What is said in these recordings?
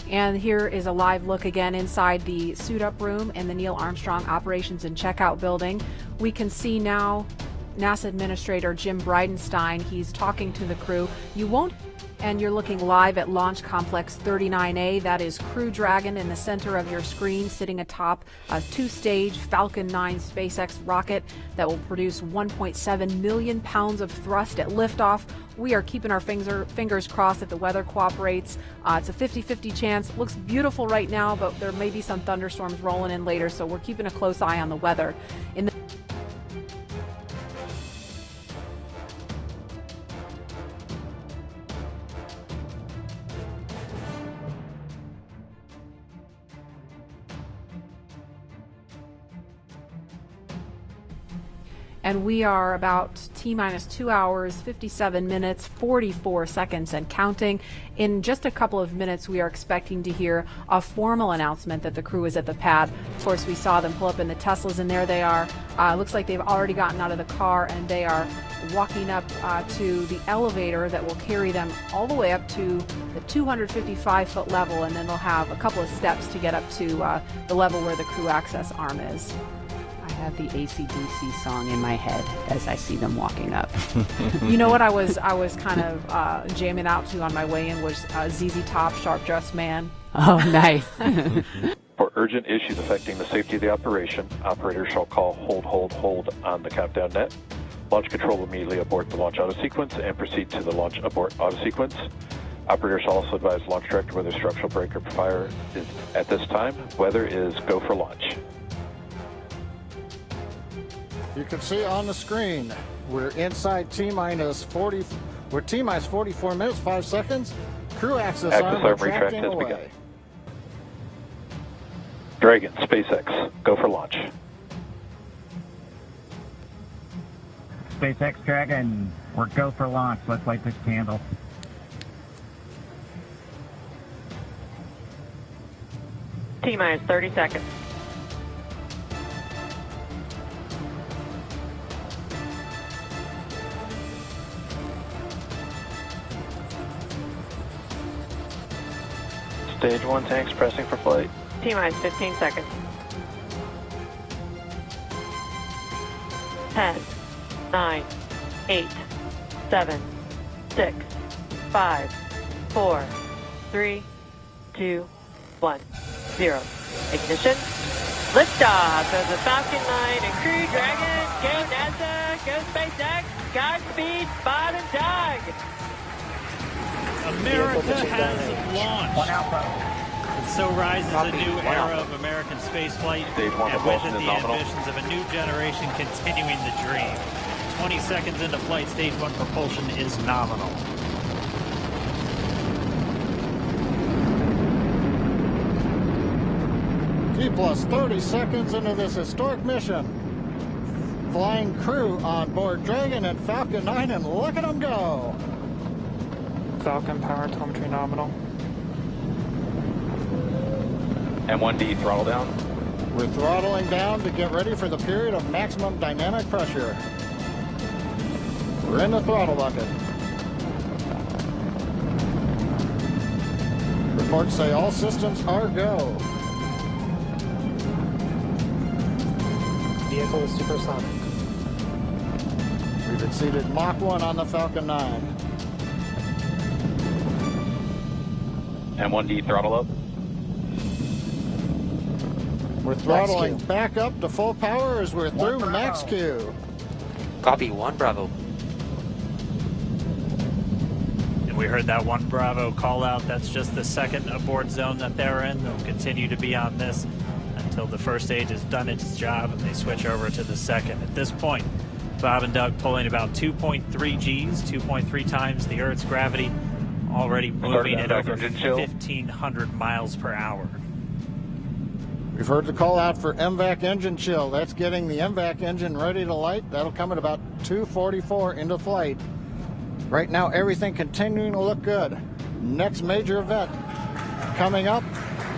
And here is a live look again inside the suit-up room in the Neil Armstrong Operations and Checkout Building. We can see now NASA Administrator Jim Bridenstine. He's talking to the crew. And you're looking live at Launch Complex 39A. That is Crew Dragon in the center of your screen, sitting atop a two-stage Falcon 9 SpaceX rocket that will produce 1.7 million pounds of thrust at liftoff. We are keeping our fingers crossed that the weather cooperates. It's a 50-50 chance. It looks beautiful right now, but there may be some thunderstorms rolling in later, so we're keeping a close eye on the weather. And we are about T-minus 2 hours, 57 minutes, 44 seconds and counting. In just a couple of minutes, we are expecting to hear a formal announcement that the crew is at the pad. Of course, we saw them pull up in the Teslas, and there they are. Looks like they've already gotten out of the car, and they are walking up to the elevator that will carry them all the way up to the 255-foot level, and then they'll have a couple of steps to get up to the level where the crew access arm is. I have the AC/DC song in my head as I see them walking up. You know what I was kind of jamming out to on my way in was ZZ Top, Sharp Dressed Man. Oh, nice. For urgent issues affecting the safety of the operation, operators shall call hold on the countdown net. Launch control will immediately abort the launch auto sequence and proceed to the launch abort auto sequence. Operators shall also advise launch director whether structural breaker fire is at this time. Weather is go for launch. You can see on the screen, we're inside T-minus 40, we're T-minus 44 minutes, 5 seconds. Crew access arm retract has begun. Dragon, SpaceX, go for launch. SpaceX Dragon, we're go for launch. Let's light this candle. T-minus 30 seconds. Stage 1 tanks pressing for flight. T-minus 15 seconds. 10, 9, 8, 7, 6, 5, 4, 3, 2, 1, 0. Ignition. Liftoff of the Falcon 9 and Crew Dragon. Go NASA, go SpaceX, Godspeed, Bob and Doug. America has launched. One outpost. And so rises a new era of American spaceflight, and with it the ambitions of a new generation continuing the dream. 20 seconds into flight, stage 1 propulsion is nominal. T plus 30 seconds into this historic mission. Flying crew on board Dragon and Falcon 9, and look at them go. Falcon power telemetry nominal. M1D throttle down. We're throttling down to get ready for the period of maximum dynamic pressure. We're in the throttle bucket. Reports say all systems are go. Vehicle is supersonic. We've exceeded Mach 1 on the Falcon 9. M1D throttle up. We're throttling back up to full power as we're through max Q. Copy, 1 Bravo. And we heard that 1 Bravo call out. That's just the second abort zone that they're in. They'll continue to be on this until the first stage has done its job and they switch over to the second. At this point, Bob and Doug pulling about 2.3 Gs, 2.3 times the Earth's gravity, already moving at over 1,500 miles per hour. We've heard the call out for MVAC engine chill. That's getting the MVAC engine ready to light. That'll come at about 2:44 into flight. Right now, everything continuing to look good. Next major event coming up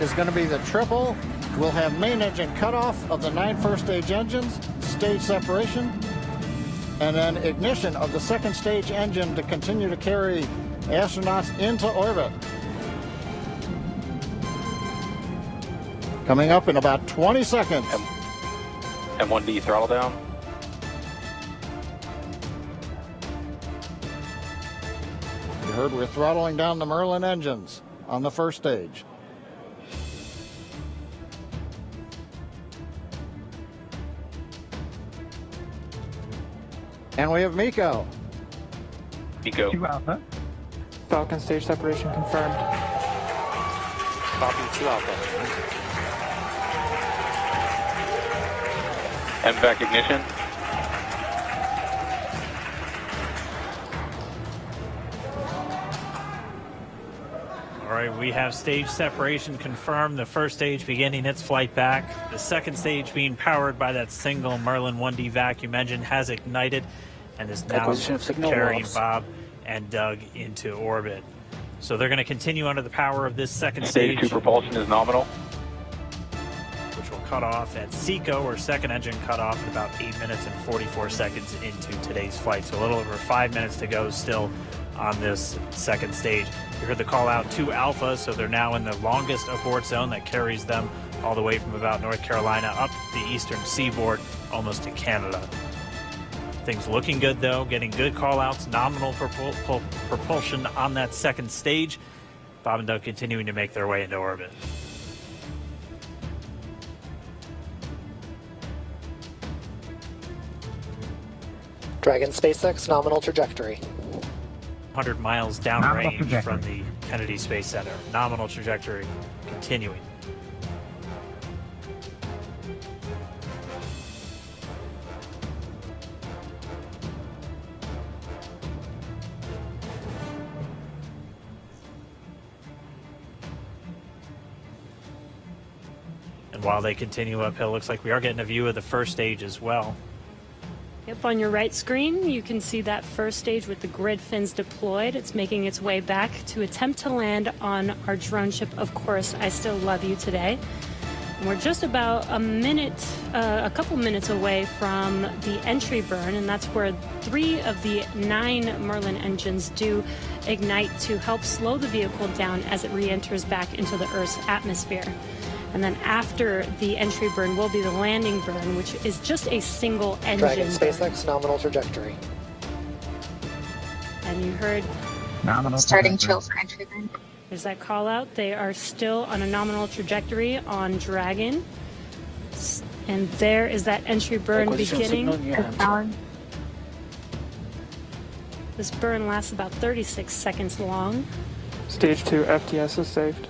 is going to be the triple. We'll have main engine cutoff of the 9 first stage engines, stage separation, and then ignition of the second stage engine to continue to carry astronauts into orbit. Coming up in about 20 seconds. M1D throttle down. You heard we're throttling down the Merlin engines on the first stage. And we have Miko. Miko. 2 Alpha. Falcon stage separation confirmed. Copy 2 Alpha. MVAC ignition. All right, we have stage separation confirmed. The first stage beginning its flight back. The second stage being powered by that single Merlin 1D vacuum engine has ignited and is now carrying Bob and Doug into orbit. So they're going to continue under the power of this second stage. Stage 2 propulsion is nominal. Which will cut off at SECO, or second engine cut off at about 8 minutes and 44 seconds into today's flight. So a little over 5 minutes to go still on this second stage. You heard the call out to Alpha, so they're now in the longest abort zone that carries them all the way from about North Carolina up the eastern seaboard, almost to Canada. Things looking good though, getting good call outs, nominal propulsion on that second stage. Bob and Doug continuing to make their way into orbit. Dragon SpaceX nominal trajectory. 100 miles downrange from the Kennedy Space Center. Nominal trajectory continuing. And while they continue uphill, looks like we are getting a view of the first stage as well. Yep, on your right screen, you can see that first stage with the grid fins deployed. It's making its way back to attempt to land on our drone ship, Of Course, I Still Love You today. And we're just about a couple minutes away from the entry burn, and that's where 3 of the 9 Merlin engines do ignite to help slow the vehicle down as it re-enters back into the Earth's atmosphere. And then after the entry burn will be the landing burn, which is just a single engine Dragon burn. SpaceX nominal trajectory. And you heard Nominal starting chill for entry burn. there's that call out. They are still on a nominal trajectory on Dragon. And there is that entry burn beginning. This burn lasts about 36 seconds long. Stage 2 FTS is saved.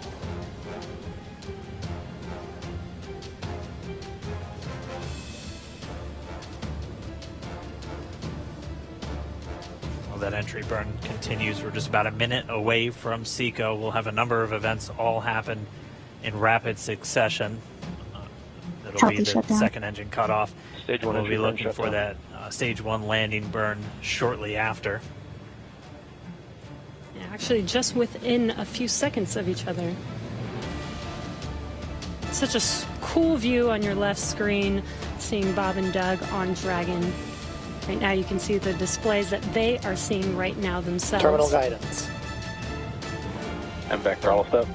That entry burn continues. We're just about a minute away from SECO. We'll have a number of events all happen in rapid succession. It'll be the second engine cutoff. Stage 1 we'll be looking shutdown. for that stage 1 landing burn shortly after. Yeah, actually, just within a few seconds of each other. Such a cool view on your left screen, seeing Bob and Doug on Dragon. Right now you can see the displays that they are seeing right now themselves. Terminal guidance. MVAC throttle step.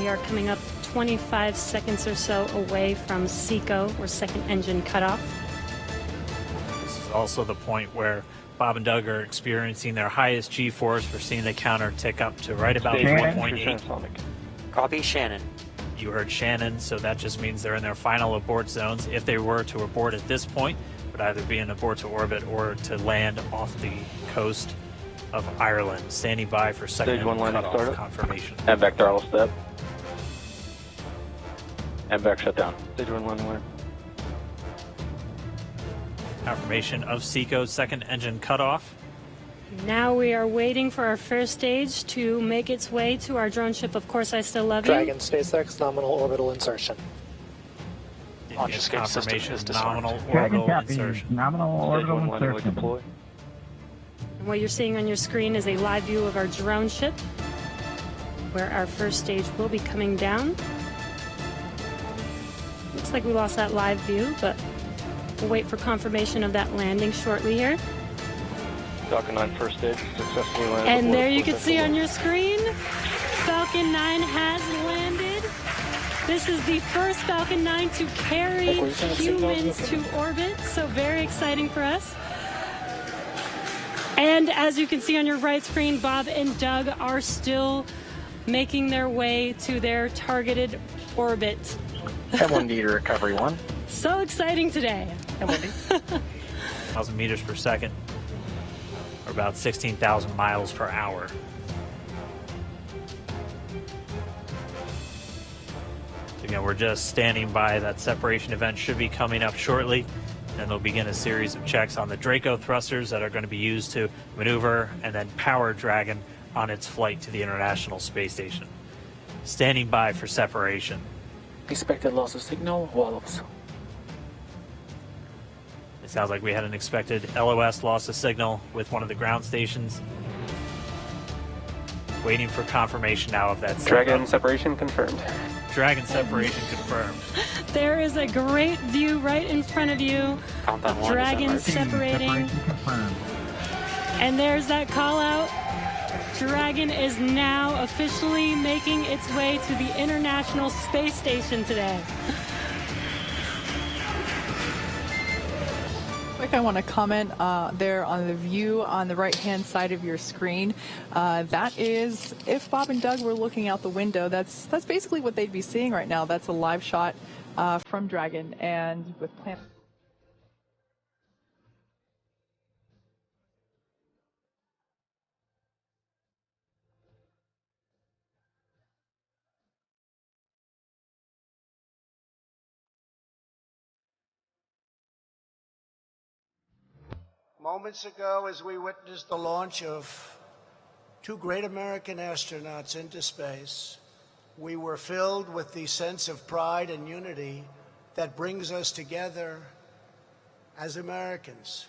We are coming up 25 seconds or so away from SECO, or second engine cutoff. This is also the point where Bob and Doug are experiencing their highest G-force. We're seeing the counter tick up to right about 1.8. Copy Shannon. You heard Shannon, so that just means they're in their final abort zones. If they were to abort at this point, it would either be an abort to orbit or to land off the coast of Ireland. Standing by for second Stage 1 landing cutoff startup. confirmation. MVAC throttle step. MVAC shutdown. Stage 1 landing line. Confirmation of SECO's second engine cutoff. Now we are waiting for our first stage to make its way to our drone ship, Of Course I Still Love You. Dragon SpaceX nominal orbital insertion. Launch escape Confirmation system is nominal Dragon orbital copy. insertion. Nominal orbital insertion. Deploy. And what you're seeing on your screen is a live view of our drone ship, where our first stage will be coming down. Looks like we lost that live view, but we'll wait for confirmation of that landing shortly here. Falcon 9 first stage successfully landed. And there you can see on your screen, Falcon 9 has landed. This is the first Falcon 9 to carry humans to orbit, so very exciting for us. And as you can see on your right screen, Bob and Doug are still making their way to their targeted orbit. M1D to recovery 1. So exciting today. M1D. 1,000 meters per second, or about 16,000 miles per hour. Again, we're just standing by. That separation event should be coming up shortly, and they'll begin a series of checks on the Draco thrusters that are going to be used to maneuver and then power Dragon on its flight to the International Space Station. Standing by for separation. Expected loss of signal, wallows. It sounds like we had an expected LOS loss of signal with one of the ground stations. Waiting for confirmation now of that. Dragon separation confirmed. Dragon separation confirmed. There is a great view right in front of you. Countdown 1 Dragon separating. And there's that call out. Dragon is now officially making its way to the International Space Station today. I want to comment there on the view on the right-hand side of your screen. That is, if Bob and Doug were looking out the window, that's basically what they'd be seeing right now. That's a live shot from Dragon, and with planet. Moments ago, as we witnessed the launch of two great American astronauts into space, we were filled with the sense of pride and unity that brings us together as Americans.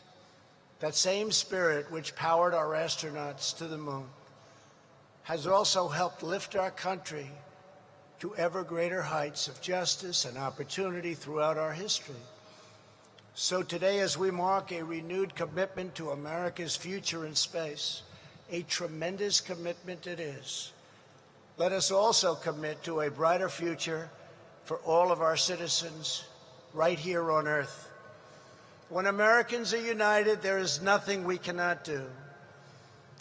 That same spirit which powered our astronauts to the moon has also helped lift our country to ever greater heights of justice and opportunity throughout our history. So today, as we mark a renewed commitment to America's future in space, a tremendous commitment it is, let us also commit to a brighter future for all of our citizens right here on Earth. When Americans are united, there is nothing we cannot do.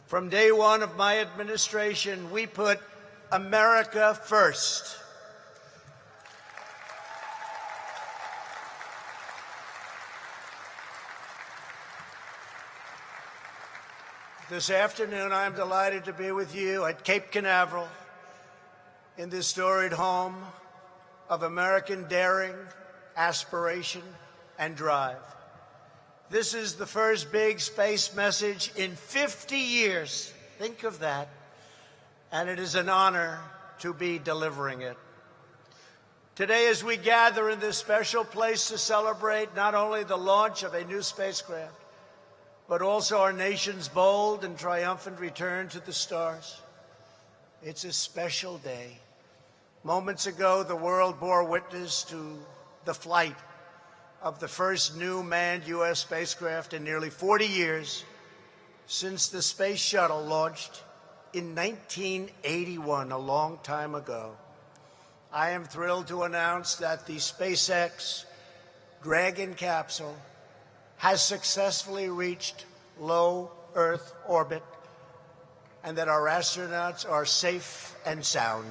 From day one of my administration, we put America first. This afternoon, I am delighted to be with you at Cape Canaveral in this storied home of American daring, aspiration, and drive. This is the first big space message in 50 years. Think of that. And it is an honor to be delivering it. Today, as we gather in this special place to celebrate not only the launch of a new spacecraft, but also our nation's bold and triumphant return to the stars. It's a special day. Moments ago, the world bore witness to the flight of the first new manned U.S. spacecraft in nearly 40 years since the space shuttle launched in 1981, a long time ago. I am thrilled to announce that the SpaceX Dragon capsule has successfully reached low Earth orbit and that our astronauts are safe and sound.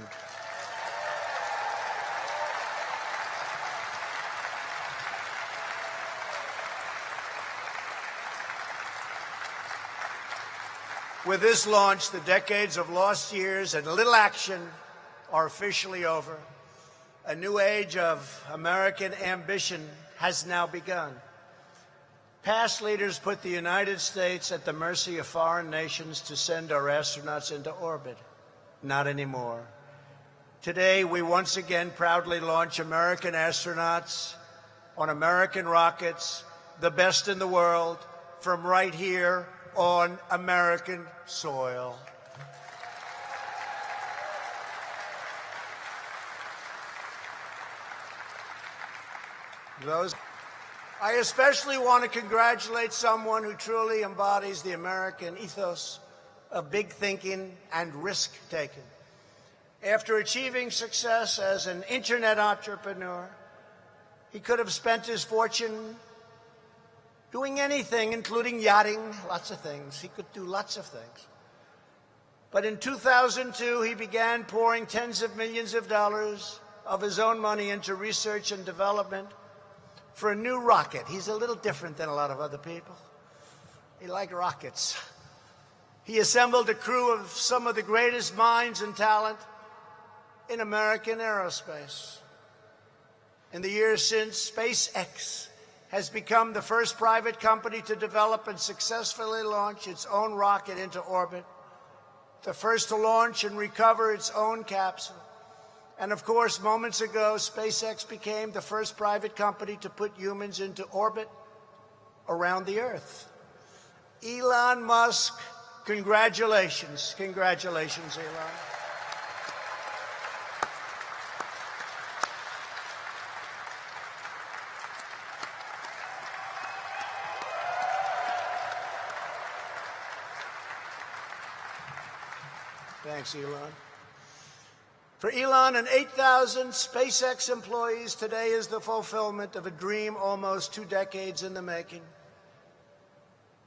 With this launch, the decades of lost years and little action are officially over. A new age of American ambition has now begun. Past leaders put the United States at the mercy of foreign nations to send our astronauts into orbit. Not anymore. Today, we once again proudly launch American astronauts on American rockets, the best in the world, from right here on American soil. I especially want to congratulate someone who truly embodies the American ethos of big thinking and risk-taking. After achieving success as an internet entrepreneur, he could have spent his fortune doing anything, including yachting, lots of things. He could do lots of things. But in 2002, he began pouring tens of millions of dollars of his own money into research and development for a new rocket. He's a little different than a lot of other people. He liked rockets. He assembled a crew of some of the greatest minds and talent in American aerospace. In the years since, SpaceX has become the first private company to develop and successfully launch its own rocket into orbit, the first to launch and recover its own capsule. And of course, moments ago, SpaceX became the first private company to put humans into orbit around the Earth. Elon Musk, congratulations. Congratulations, Elon. Thanks, Elon. For Elon and 8,000 SpaceX employees, today is the fulfillment of a dream almost 2 decades in the making.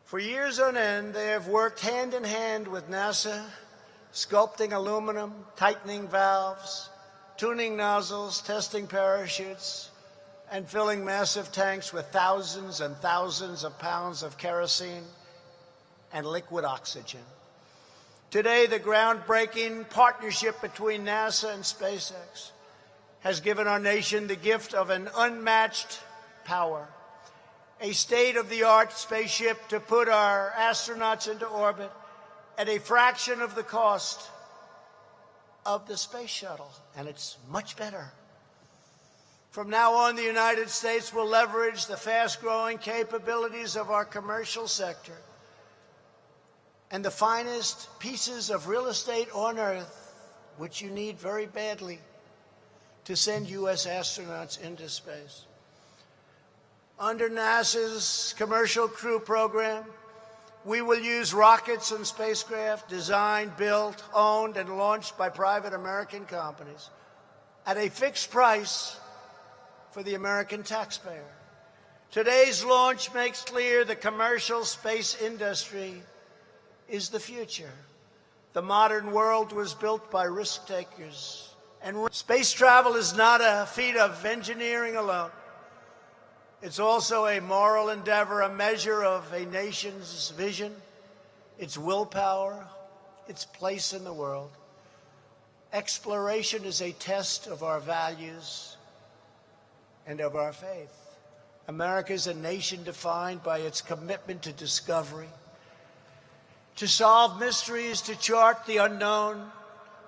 For years on end, they have worked hand in hand with NASA, sculpting aluminum, tightening valves, tuning nozzles, testing parachutes, and filling massive tanks with thousands and thousands of pounds of kerosene and liquid oxygen. Today, the groundbreaking partnership between NASA and SpaceX has given our nation the gift of an unmatched power, a state-of-the-art spaceship to put our astronauts into orbit at a fraction of the cost of the space shuttle, and it's much better. From now on, the United States will leverage the fast-growing capabilities of our commercial sector and the finest pieces of real estate on Earth, which you need very badly to send U.S. astronauts into space. Under NASA's Commercial Crew Program, we will use rockets and spacecraft designed, built, owned, and launched by private American companies at a fixed price for the American taxpayer. Today's launch makes clear the commercial space industry is the future. The modern world was built by risk takers. And space travel is not a feat of engineering alone. It's also a moral endeavor, a measure of a nation's vision, its willpower, its place in the world. Exploration is a test of our values and of our faith. America is a nation defined by its commitment to discovery, to solve mysteries, to chart the unknown,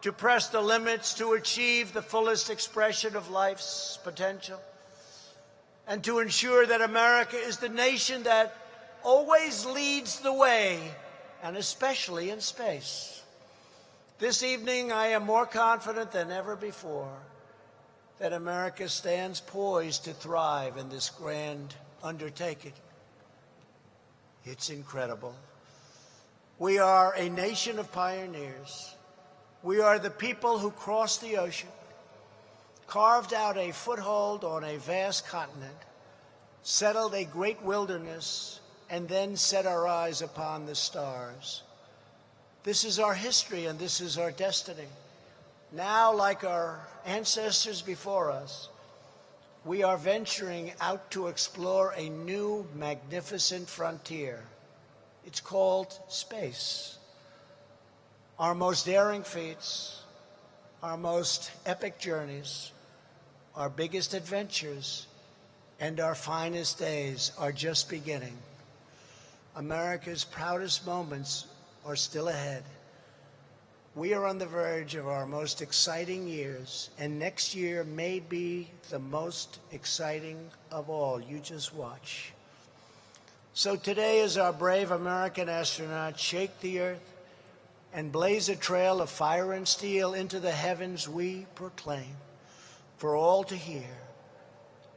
to press the limits, to achieve the fullest expression of life's potential, and to ensure that America is the nation that always leads the way, and especially in space. This evening, I am more confident than ever before that America stands poised to thrive in this grand undertaking. It's incredible. We are a nation of pioneers. We are the people who crossed the ocean, carved out a foothold on a vast continent, settled a great wilderness, and then set our eyes upon the stars. This is our history and this is our destiny. Now, like our ancestors before us, we are venturing out to explore a new, magnificent frontier. It's called space. Our most daring feats, our most epic journeys, our biggest adventures, and our finest days are just beginning. America's proudest moments are still ahead. We are on the verge of our most exciting years, and next year may be the most exciting of all. You just watch. So today, as our brave American astronauts shake the Earth and blaze a trail of fire and steel into the heavens, we proclaim for all to hear,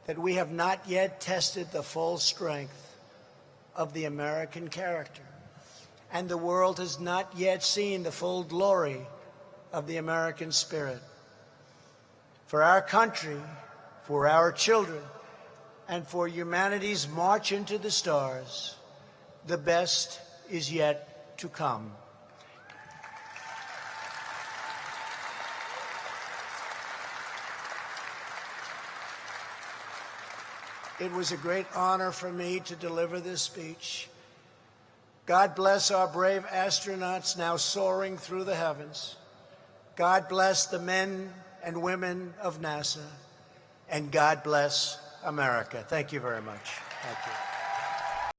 that we have not yet tested the full strength of the American character, and the world has not yet seen the full glory of the American spirit. For our country, for our children, and for humanity's march into the stars, the best is yet to come. It was a great honor for me to deliver this speech. God bless our brave astronauts now soaring through the heavens. God bless the men and women of NASA. And God bless America. Thank you very much. Thank you.